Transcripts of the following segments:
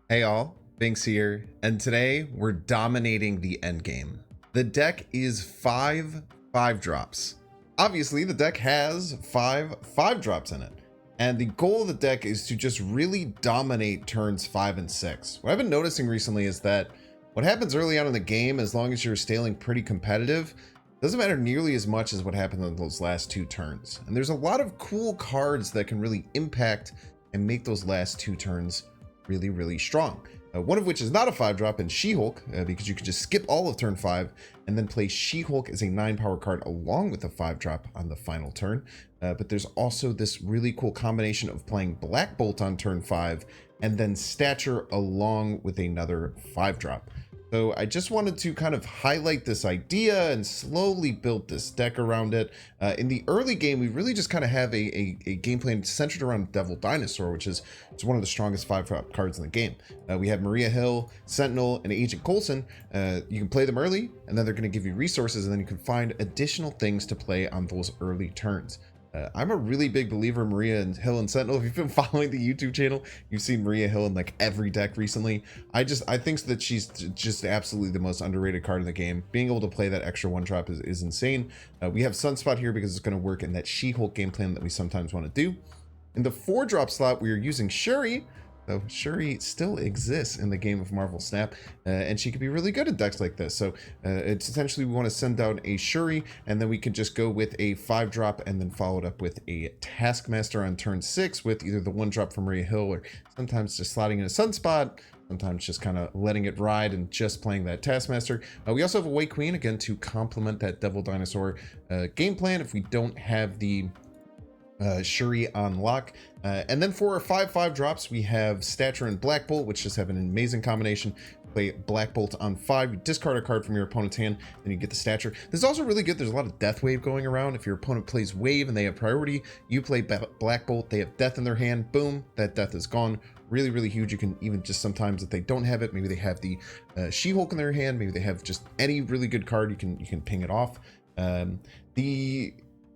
Hey all, Binks here, and today we're dominating the endgame. The deck is 5/5 drops. Obviously, the deck has 5/5 drops in it, and the goal of the deck is to just really dominate turns 5 and 6. What I've been noticing recently is that what happens early on in the game, as long as you're staying pretty competitive, doesn't matter nearly as much as what happens on those last 2 turns. And there's a lot of cool cards that can really impact and make those last 2 turns really strong. One of which is not a 5-drop in She-Hulk, because you can just skip all of turn 5 and then play She-Hulk as a 9-power card along with a 5-drop on the final turn. But there's also this really cool combination of playing Black Bolt on turn 5 and then Stature along with another 5-drop. So I just wanted to kind of highlight this idea and slowly build this deck around it. In the early game, we really just kind of have a game plan centered around Devil Dinosaur, which is one of the strongest 5-drop cards in the game. We have Maria Hill, Sentinel, and Agent Coulson. You can play them early, and then they're going to give you resources, and then you can find additional things to play on those early turns. I'm a really big believer in Maria and Hill and Sentinel. If you've been following the YouTube channel, you've seen Maria Hill in like every deck recently. I think that she's just absolutely the most underrated card in the game. Being able to play that extra 1-drop is insane. We have Sunspot here because it's going to work in that She-Hulk game plan that we sometimes want to do. In the 4-drop slot, we are using Shuri. So Shuri still exists in the game of Marvel Snap, and she could be really good at decks like this. So it's essentially we want to send down a Shuri, and then we could just go with a 5-drop and then follow it up with a Taskmaster on turn 6 with either the 1-drop from Maria Hill or sometimes just slotting in a Sunspot, sometimes just kind of letting it ride and just playing that Taskmaster. We also have a White Queen, again, to complement that Devil Dinosaur game plan if we don't have the Shuri on lock. And then for our 5/5 drops, we have Stature and Black Bolt, which just have an amazing combination. Play Black Bolt on 5, you discard a card from your opponent's hand, then you get the Stature. This is also really good. There's a lot of Death Wave going around. If your opponent plays Wave and they have priority, you play Black Bolt, they have Death in their hand, boom, that Death is gone. Really huge. You can even just sometimes, if they don't have it, maybe they have the She-Hulk in their hand, maybe they have just any really good card, you can ping it off. The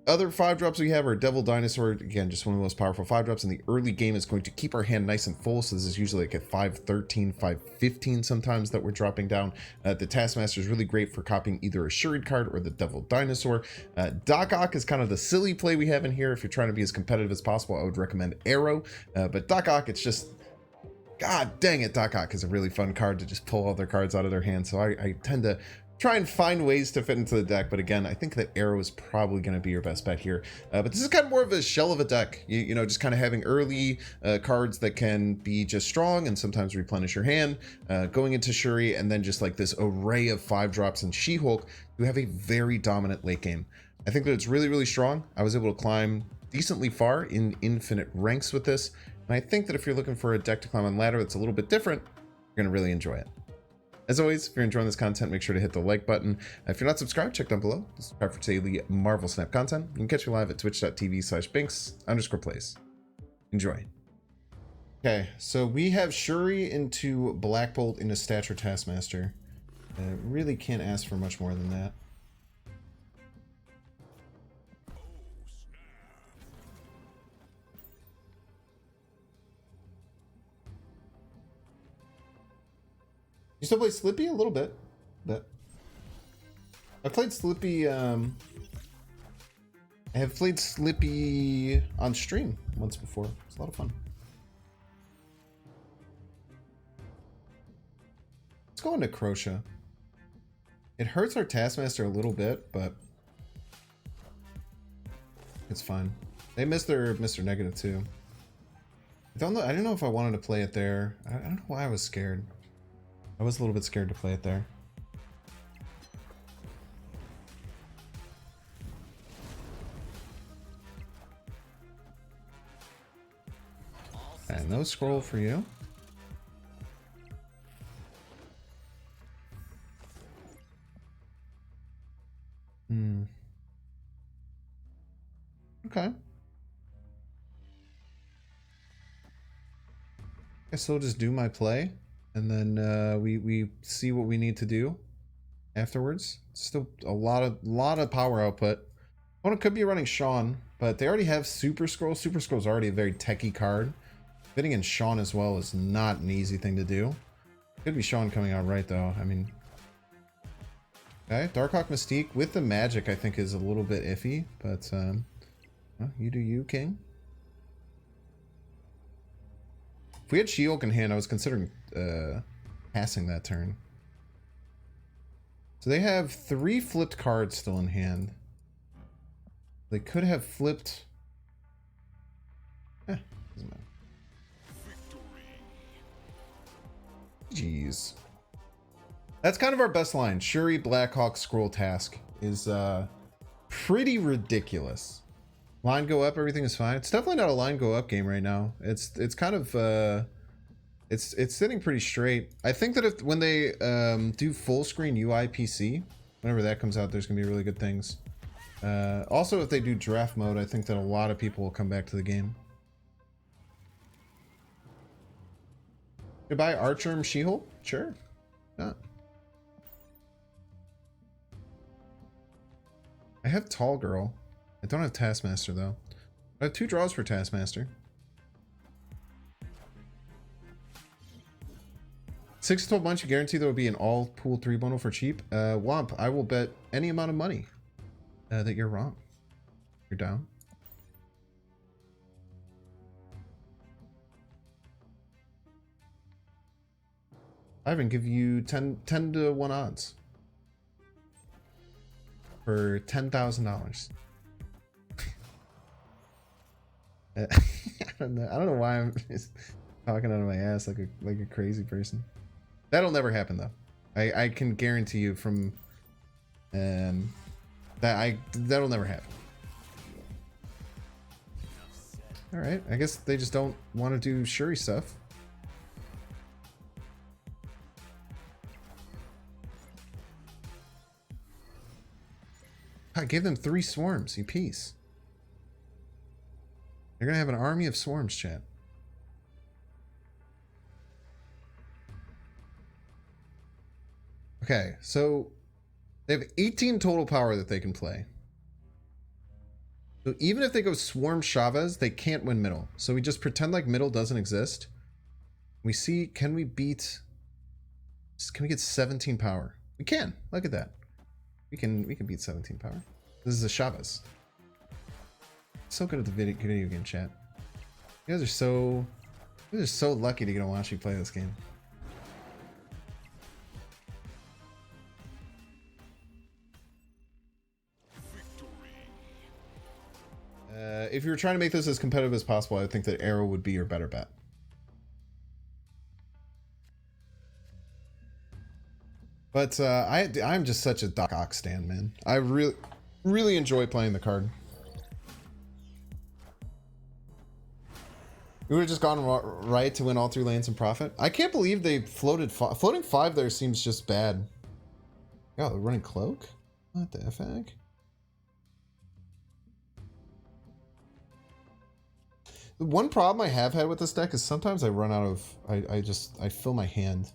other 5-drops we have are Devil Dinosaur, again, just one of the most powerful 5-drops in the early game. Is going to keep our hand nice and full, so this is usually like at 5/13, 5/15 sometimes that we're dropping down. The Taskmaster is really great for copying either a Shuried card or the Devil Dinosaur. Doc Ock is kind of the silly play we have in here. If you're trying to be as competitive as possible, I would recommend Arrow, but Doc Ock, it's just, god dang it, Doc Ock is a really fun card to just pull all their cards out of their hand, so I tend to try and find ways to fit into the deck. But again, I think that Arrow is probably going to be your best bet here. But this is kind of more of a shell of a deck, you know, just kind of having early cards that can be just strong and sometimes replenish your hand, going into Shuri, and then just like this array of 5-drops in She-Hulk. You have a very dominant late game. I think that it's really strong. I was able to climb decently far in infinite ranks with this, and I think that if you're looking for a deck to climb on ladder that's a little bit different, you're going to really enjoy it. As always, if you're enjoying this content, make sure to hit the like button. If you're not subscribed, check down below. Subscribe for daily Marvel Snap content. You can catch me live at twitch.tv/binks_plays. Enjoy. Okay, so we have Shuri into Black Bolt into Stature Taskmaster. Really can't ask for much more than that. You still play Slippy a little bit, but I played Slippy. I have played Slippy on stream once before. It's a lot of fun. Let's go into Crochet. It hurts our Taskmaster a little bit, but it's fine. They missed their Mr. Negative too. I don't know. I didn't know if I wanted to play it there. I don't know why I was scared. I was a little bit scared to play it there. And no scroll for you. Okay. Guess I'll just do my play. And then we see what we need to do afterwards. Still a lot of power output. Opponent could be running Sean, but they already have Super Scroll. Super Scroll is already a very techy card. Fitting in Sean as well is not an easy thing to do. Could be Sean coming out right though. I mean, okay, Darkhawk Mystique with the magic I think is a little bit iffy, but well, you do you, King. If we had She-Hulk in hand, I was considering passing that turn. So they have 3 flipped cards still in hand. They could have flipped. Doesn't matter. Jeez. That's kind of our best line. Shuri, Blackhawk, Scroll Task is pretty ridiculous. Line go up, everything is fine. It's definitely not a line go up game right now. It's kind of it's sitting pretty straight. I think that if when they do full screen UI PC, whenever that comes out, there's gonna be really good things. Also, if they do draft mode, I think that a lot of people will come back to the game. Goodbye, Archer, She-Hulk? Sure. Not. I have Tall Girl. I don't have Taskmaster though. I have 2 draws for Taskmaster. 6 to 12 months, you guarantee there will be an all pool 3 bundle for cheap? Womp, I will bet any amount of money that you're wrong. You're down. Ivan, give you 10 to 1 odds for $10,000. I don't know why I'm just talking out of my ass like a crazy person. That'll never happen though. I can guarantee you from that'll never happen. All right, I guess they just don't want to do Shuri stuff. I gave them 3 swarms, you piece. They're gonna have an army of swarms, chat. Okay, so they have 18 total power that they can play. So even if they go Swarm Chavez, they can't win middle. So we just pretend like middle doesn't exist. We see, can we get 17 power? We can. Look at that. We can beat 17 power. This is a Chavez. So good at the video game chat. You guys are so lucky to get to watch me play this game. If you were trying to make this as competitive as possible, I think that Arrow would be your better bet. But I'm just such a Doc Ock stan, man. I really enjoy playing the card. We would have just gone right to win all 3 lanes and profit. I can't believe they floated floating 5 there seems just bad. Oh, they're running cloak? What the FAG? The one problem I have had with this deck is sometimes I run out of I fill my hand.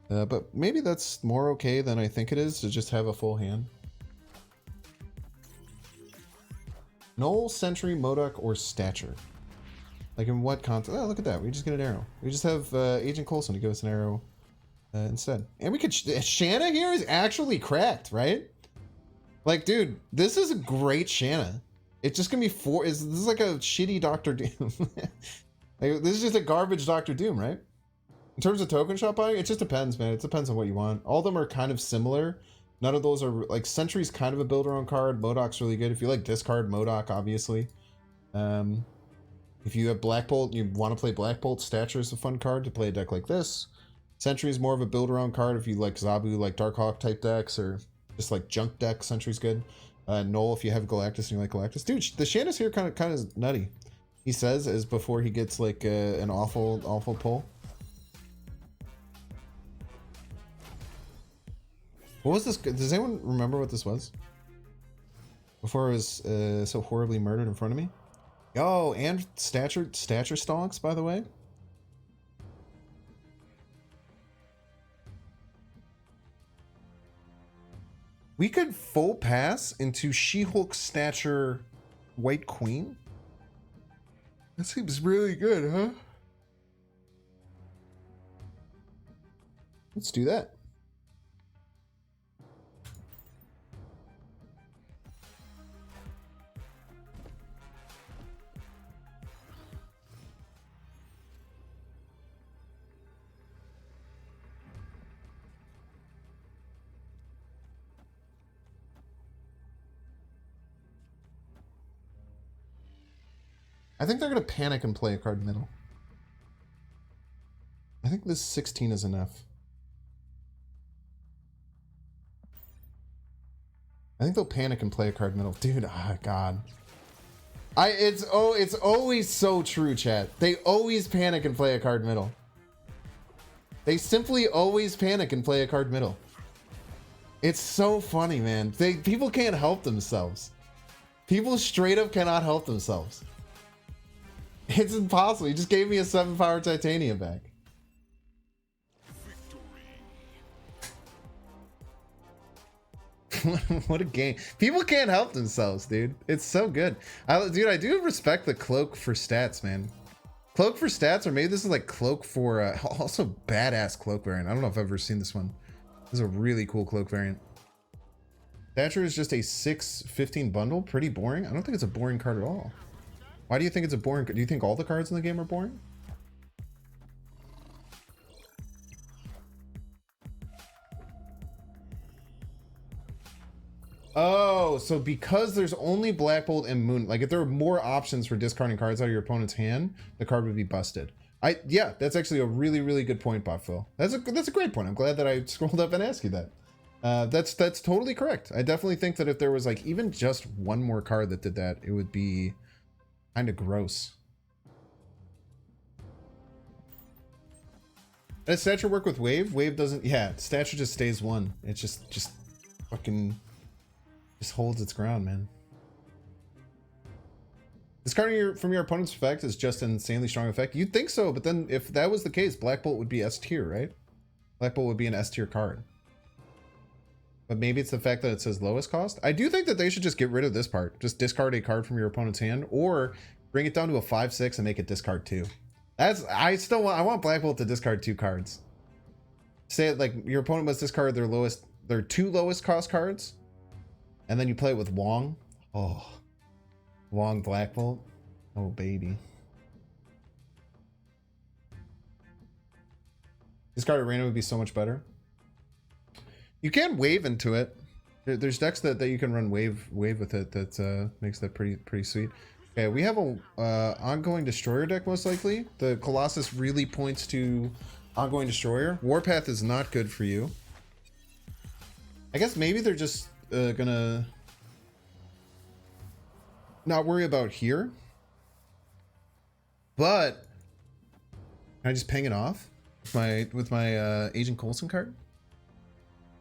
But maybe that's more okay than I think it is to just have a full hand. Null, Sentry, Modok, or Stature. Like in what context? Oh, look at that. We just get an arrow. We just have Agent Coulson to give us an arrow instead. And we could... Shanna here is actually cracked, right? Like, dude, this is a great Shanna. It's just gonna be 4... This is like a shitty Doctor Doom. Like, this is just a garbage Doctor Doom, right? In terms of token shop buying, it just depends, man. It depends on what you want. All of them are kind of similar. None of those are... Like, Sentry's kind of a build-around card. Modok's really good. If you like discard Modok, obviously. If you have Black Bolt and you want to play Black Bolt, Stature is a fun card to play a deck like this. Sentry is more of a build-around card if you like Zabu, like Darkhawk type decks, or just like junk deck. Sentry's good. Null if you have Galactus and you like Galactus. Dude, the Shanna's here kind of nutty. He says as before he gets like an awful pull. What was this? Does anyone remember what this was? Before it was so horribly murdered in front of me? Oh, and stature stonks, by the way. We could full pass into She-Hulk Stature White Queen. That seems really good, huh? Let's do that. I think they're going to panic and play a card middle. I think this 16 is enough. I think they'll panic and play a card middle. Dude, oh god. It's always so true, chat. They always panic and play a card middle. They simply always panic and play a card middle. It's so funny, man. People can't help themselves. People straight up cannot help themselves. It's impossible. He just gave me a 7-power titanium back. What a game. People can't help themselves, dude. It's so good. Dude, I do respect the cloak for stats, man. Cloak for stats, or maybe this is like cloak for also badass cloak variant. I don't know if I've ever seen this one. This is a really cool cloak variant. Thatcher is just a 6/15 bundle. Pretty boring. I don't think it's a boring card at all. Why do you think it's a boring? Do you think all the cards in the game are boring? Oh, so because there's only Black Bolt and Moon, like if there were more options for discarding cards out of your opponent's hand, the card would be busted. Yeah, that's actually a really, really good point, Botphil. That's a great point. I'm glad that I scrolled up and asked you that. That's totally correct. I definitely think that if there was like even just one more card that did that, it would be kind of gross. Does Stature work with Wave? Wave doesn't. Yeah, Stature just stays one. It just fucking holds its ground, man. Discarding from your opponent's effect is just an insanely strong effect. You'd think so, but then if that was the case, Black Bolt would be S tier, right? Black Bolt would be an S tier card. But maybe it's the fact that it says lowest cost. I do think that they should just get rid of this part. Just discard a card from your opponent's hand, or bring it down to a 5/6 and make it discard 2. I want Black Bolt to discard 2 cards. Say it like your opponent must discard their 2 lowest cost cards, and then you play it with Wong. Oh, Wong Black Bolt. Oh baby. Discard Arena would be so much better. You can wave into it. There's decks that you can run wave with it that makes that pretty sweet. Okay, we have a ongoing destroyer deck most likely. The Colossus really points to ongoing destroyer. Warpath is not good for you. I guess maybe they're just gonna not worry about here. But can I just ping it off with my Agent Coulson card?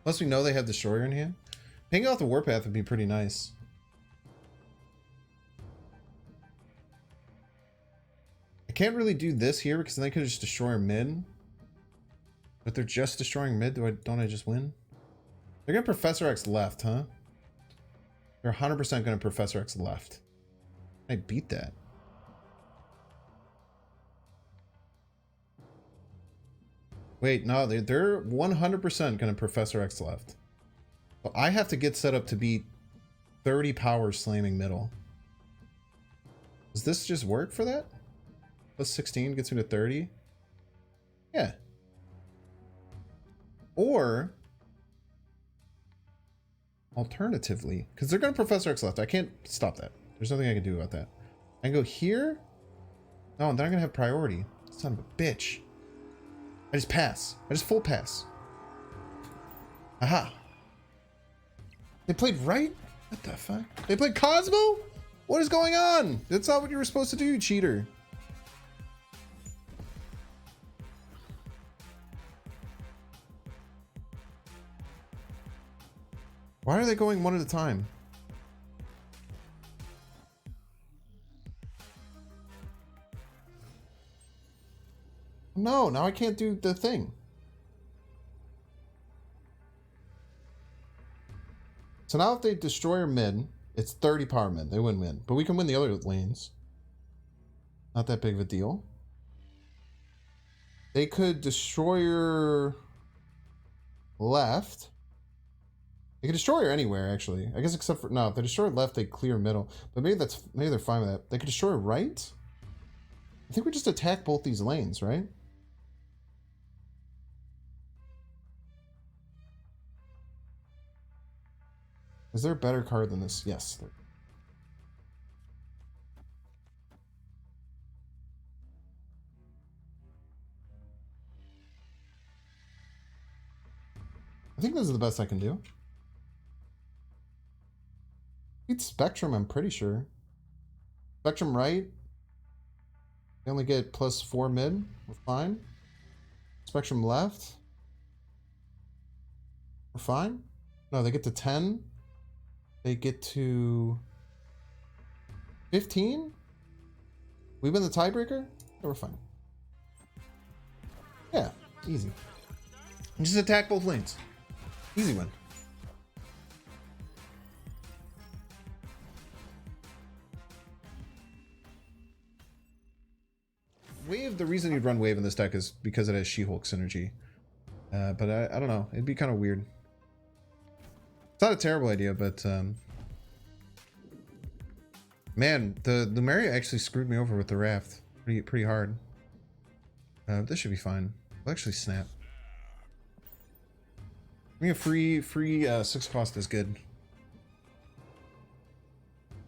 Unless we know they have Destroyer in hand. Pinging off the Warpath would be pretty nice. I can't really do this here because then they could just destroy mid. But they're just destroying mid. Don't I just win? They're gonna Professor X left, huh? They're 100% gonna Professor X left. I beat that. Wait, no, they're 100% gonna Professor X left. So I have to get set up to beat 30 power slamming middle. Does this just work for that? Plus 16 gets me to 30? Yeah. Or alternatively, because they're gonna Professor X left. I can't stop that. There's nothing I can do about that. I can go here. Oh, and then I'm gonna have priority. Son of a bitch. I just pass. I just full pass. Aha. They played right? What the fuck? They played Cosmo? What is going on? That's not what you were supposed to do, you cheater. Why are they going one at a time? No, now I can't do the thing. So now if they destroy our mid, it's 30 power mid. They win mid. But we can win the other lanes. Not that big of a deal. They could destroy your... left. They can destroy her anywhere, actually. I guess except for... No, if they destroy left, they clear middle. But maybe they're fine with that. They can destroy right? I think we just attack both these lanes, right? Is there a better card than this? Yes. I think this is the best I can do. Beat Spectrum, I'm pretty sure. Spectrum right. They only get +4 mid. We're fine. Spectrum left. We're fine. No, they get to 10. They get to 15. We win the tiebreaker? Yeah, we're fine. Yeah, easy. Just attack both lanes. Easy win. Wave, the reason you'd run Wave in this deck is because it has She-Hulk synergy. But I don't know. It'd be kind of weird. It's not a terrible idea, but... man, the Lumeria actually screwed me over with the Raft. Pretty hard. This should be fine. We'll actually snap. I mean, a free 6 cost is good.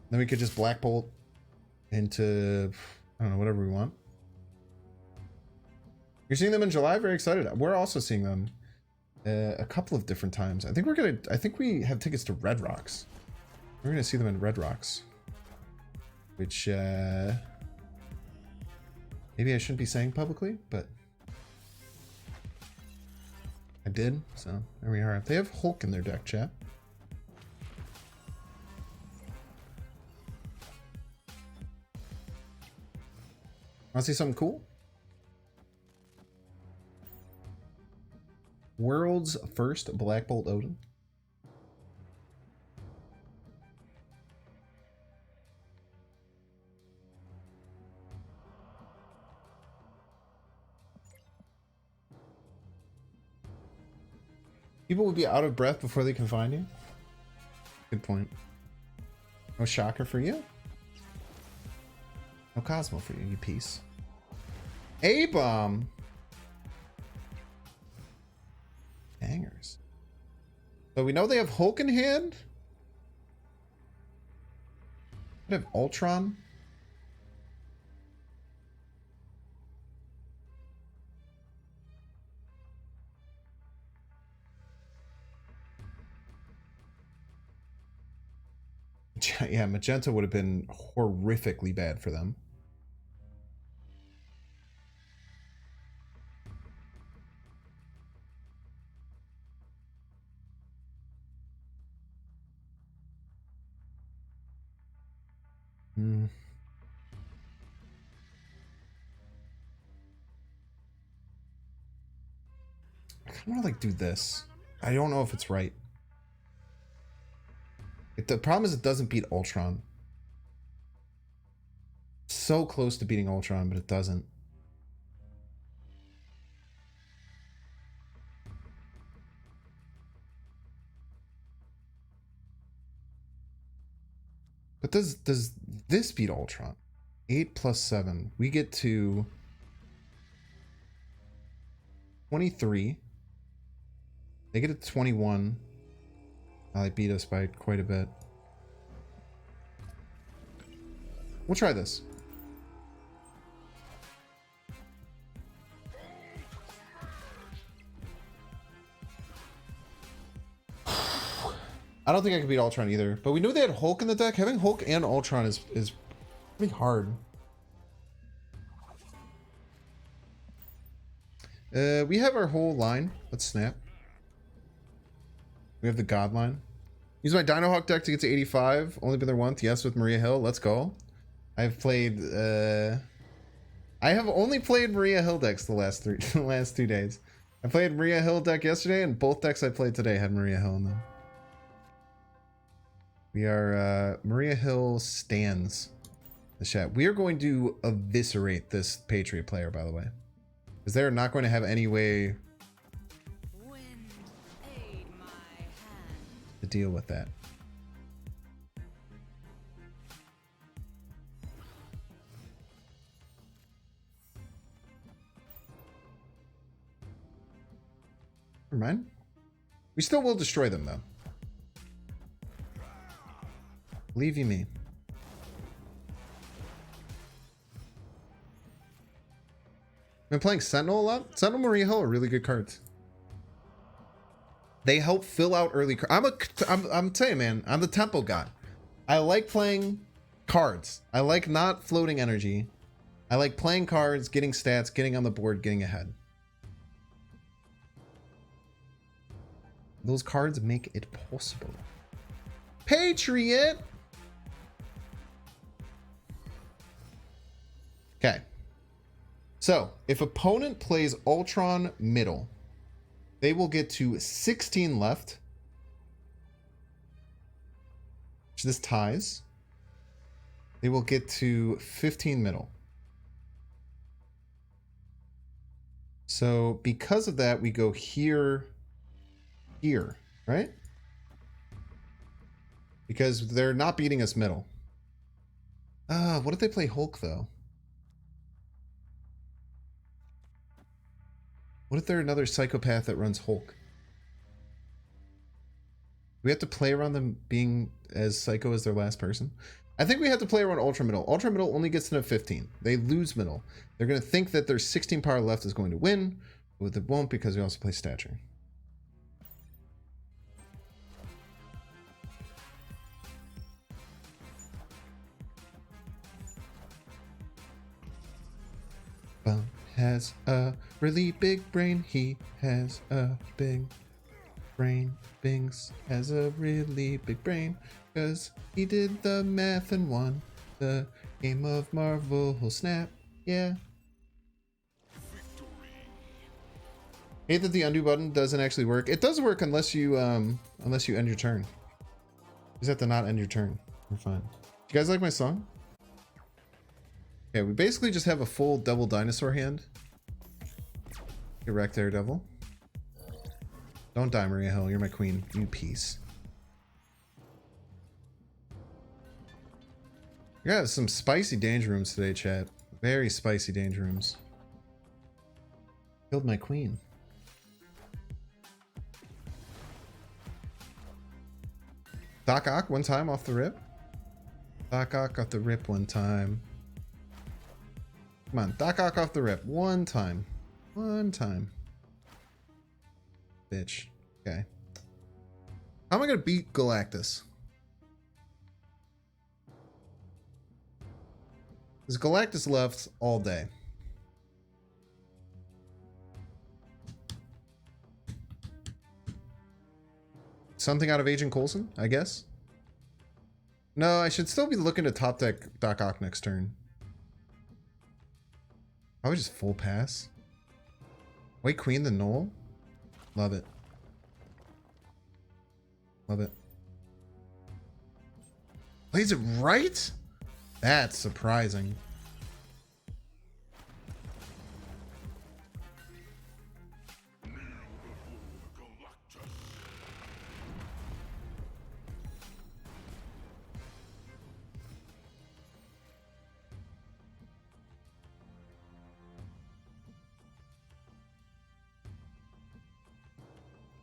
Then we could just Black Bolt into, I don't know, whatever we want. You're seeing them in July? Very excited. We're also seeing them a couple of different times. I think we have tickets to Red Rocks. We're gonna see them in Red Rocks. Which maybe I shouldn't be saying publicly, but I did, so there we are. They have Hulk in their deck, chat. Want to see something cool? World's first Black Bolt Odin. People would be out of breath before they can find you. Good point. No Shocker for you. No Cosmo for you, you piece. A-Bomb. Hangers. So we know they have Hulk in hand. They have Ultron. Yeah, Magenta would have been horrifically bad for them. I kind of want to like do this. I don't know if it's right. The problem is it doesn't beat Ultron. So close to beating Ultron, but it doesn't. But does this beat Ultron? 8 + 7. We get to 23. They get to 21. They beat us by quite a bit. We'll try this. I don't think I can beat Ultron either, but we knew they had Hulk in the deck. Having Hulk and Ultron is pretty hard. We have our whole line. Let's snap. We have the God line. Use my Dino Hawk deck to get to 85. Only been there once. Yes, with Maria Hill. Let's go. I've played. I have only played Maria Hill decks the last 2 days. I played Maria Hill deck yesterday, and both decks I played today had Maria Hill in them. We are Maria Hill stands the chat. We are going to eviscerate this Patriot player, by the way, because they're not going to have any way to deal with that. Never mind. We still will destroy them, though. Believe you me. Been playing Sentinel a lot. Sentinel, Maria Hill are really good cards. They help fill out early. I'm telling you, man. I'm the tempo guy. I like playing cards. I like not floating energy. I like playing cards, getting stats, getting on the board, getting ahead. Those cards make it possible. Patriot. Okay. So, if opponent plays Ultron middle, they will get to 16 left. Which this ties. They will get to 15 middle. So, because of that, we go here, right? Because they're not beating us middle. What if they play Hulk, though? What if they're another psychopath that runs Hulk? Do we have to play around them being as psycho as their last person? I think we have to play around Ultra Middle. Ultra Middle only gets them to 15. They lose middle. They're going to think that their 16 power left is going to win, but it won't because we also play Stature. Bum has a really big brain. He has a big brain. Binks has a really big brain because he did the math and won the game of Marvel Snap. Yeah. Hate that the undo button doesn't actually work. It does work unless you end your turn. You just have to not end your turn. We're fine. You guys like my song? Okay, we basically just have a full double dinosaur hand. Erect Daredevil. Don't die, Maria Hill. You're my queen. You piece. We got some spicy danger rooms today, chat. Very spicy danger rooms. Killed my queen. Doc Ock one time off the rip. Doc Ock off the rip one time. Come on, Doc Ock off the rip. One time. One time. Bitch. Okay. How am I going to beat Galactus? Because Galactus left all day. Something out of Agent Coulson, I guess? No, I should still be looking to top deck Doc Ock next turn. I would just full pass. White Queen the Knoll? Love it. Love it. Plays it right? That's surprising.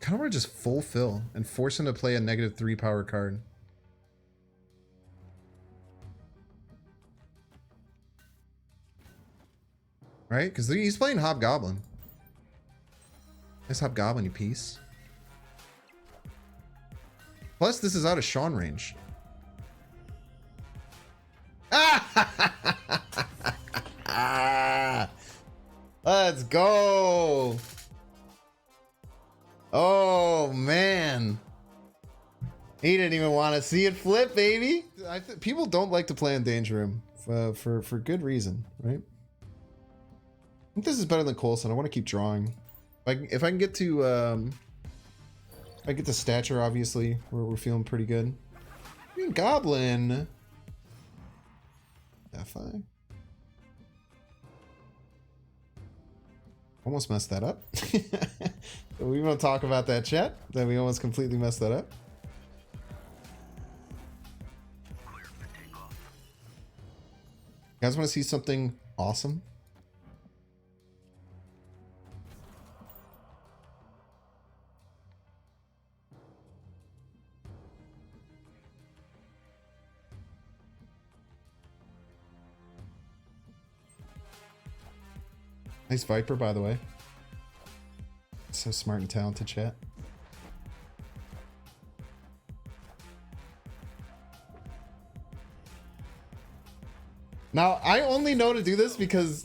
Kind of want to just fulfill and force him to play a -3 power card. Right? Because he's playing Hobgoblin. Nice Hobgoblin, you piece. Plus, this is out of Sean range. Let's go. Oh, man. He didn't even want to see it flip, baby. People don't like to play in Danger Room for good reason, right? I think this is better than Coulson. I want to keep drawing. If I can get to if I get to Stature, obviously, we're feeling pretty good. Green Goblin. FI. Almost messed that up. We want to talk about that, chat. That we almost completely messed that up. You guys want to see something awesome? Nice Viper, by the way. So smart and talented, chat. Now, I only know to do this because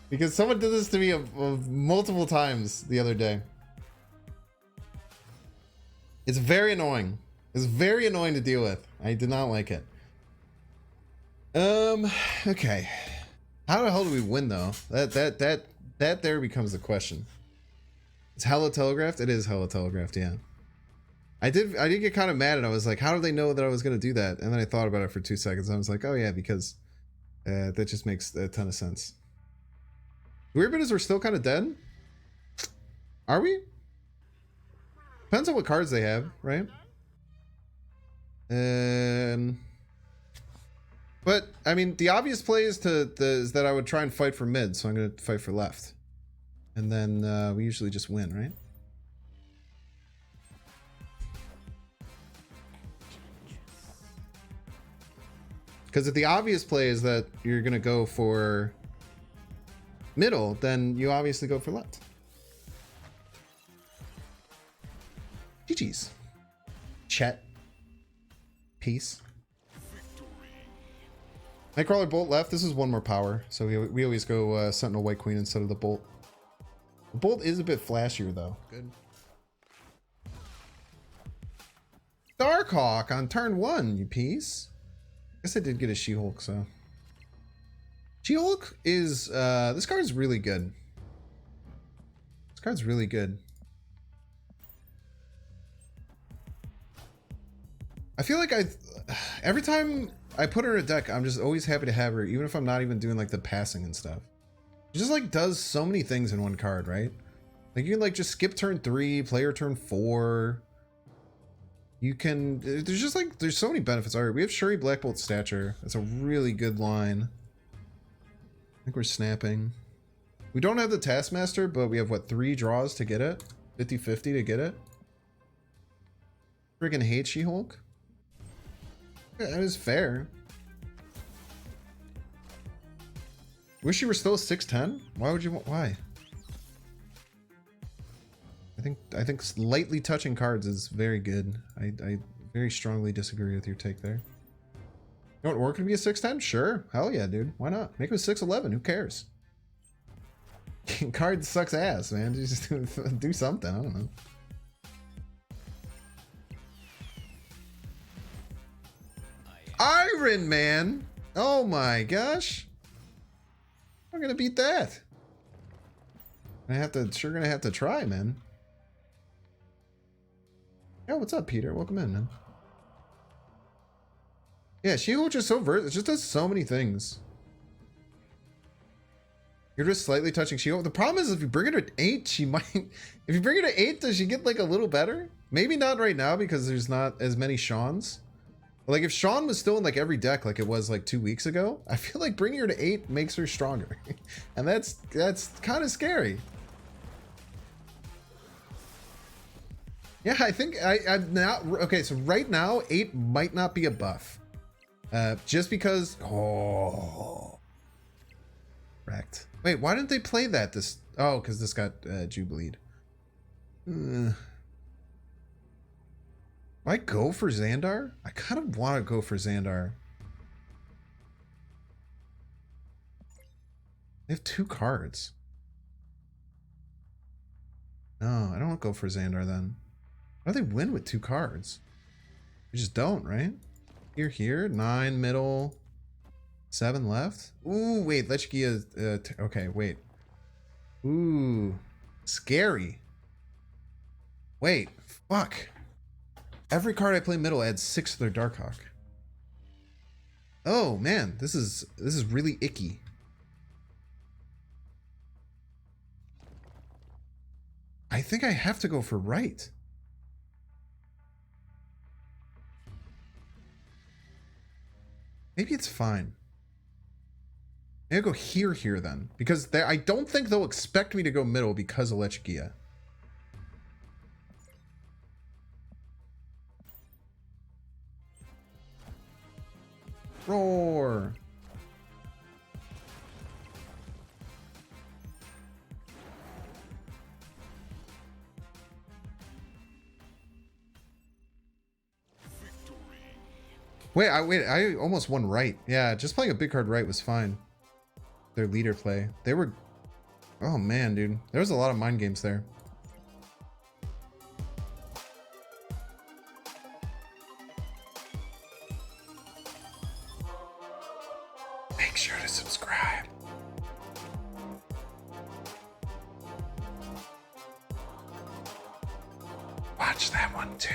because someone did this to me multiple times the other day. It's very annoying. It's very annoying to deal with. I did not like it. Okay. How the hell do we win though? That there becomes the question. It's hella telegraphed? It is hella telegraphed, yeah. I did get kind of mad and I was like, how do they know that I was gonna do that? And then I thought about it for 2 seconds. I was like, oh yeah, because that just makes a ton of sense. Weird bit is we're still kind of dead. Are we? Depends on what cards they have, right? But I mean, the obvious play is is that I would try and fight for mid, so I'm gonna fight for left, and then we usually just win, right? Because if the obvious play is that you're gonna go for middle, then you obviously go for left. GG's. Chet. Peace. Nightcrawler Bolt left. This is one more power, so we always go Sentinel White Queen instead of the Bolt. The Bolt is a bit flashier though. Good. Darkhawk on turn 1, you piece. I guess I did get a She-Hulk, so. She-Hulk is, this card is really good. This card's really good. I feel like every time I put her in a deck, I'm just always happy to have her, even if I'm not even doing like the passing and stuff. She just like does so many things in one card, right? Like you can like just skip turn 3, play her turn 4. You can, there's just like, there's so many benefits. All right, we have Shuri Black Bolt Stature. That's a really good line. I think we're snapping. We don't have the Taskmaster, but we have what, 3 draws to get it? 50-50 to get it? Friggin' hate She-Hulk. Yeah, that is fair. Wish you were still 6'10"? Why would you want, why? I think lightly touching cards is very good. I very strongly disagree with your take there. You want Orc to be a 6'10"? Sure. Hell yeah, dude. Why not? Make him a 6'11". Who cares? Card sucks ass, man. Just do something. I don't know. Iron Man! Oh my gosh. I'm gonna beat that. Sure gonna have to try, man. Yeah, what's up, Peter? Welcome in, man. Yeah, She-Hulk is so versatile. It just does so many things. You're just slightly touching She-Hulk. The problem is if you bring her to 8, she might... If you bring her to 8, does she get like a little better? Maybe not right now because there's not as many Shawns. But like if Sean was still in like every deck like it was like 2 weeks ago, I feel like bringing her to 8 makes her stronger. And that's kind of scary. Yeah, I think I'm now okay. So right now, 8 might not be a buff, just because. Oh, wrecked. Wait, why didn't they play that? Oh, because this got Jubileed. I go for Xandar? I kind of want to go for Xandar. They have 2 cards. No, I don't want to go for Xandar then. How do they win with 2 cards? We just don't, right? Here, 9 middle, 7 left. Ooh, wait, Lechgia. Okay, wait. Ooh, scary. Wait, fuck. Every card I play middle adds 6 to their Darkhawk. Oh man, this is really icky. I think I have to go for right. Maybe it's fine. Maybe I'll go here then. Because I don't think they'll expect me to go middle because of Lechigia. Roar. Wait, I almost won right. Yeah, just playing a big card right was fine. Their leader play. They were... Oh man, dude. There was a lot of mind games there. Make sure to subscribe. Watch that one too.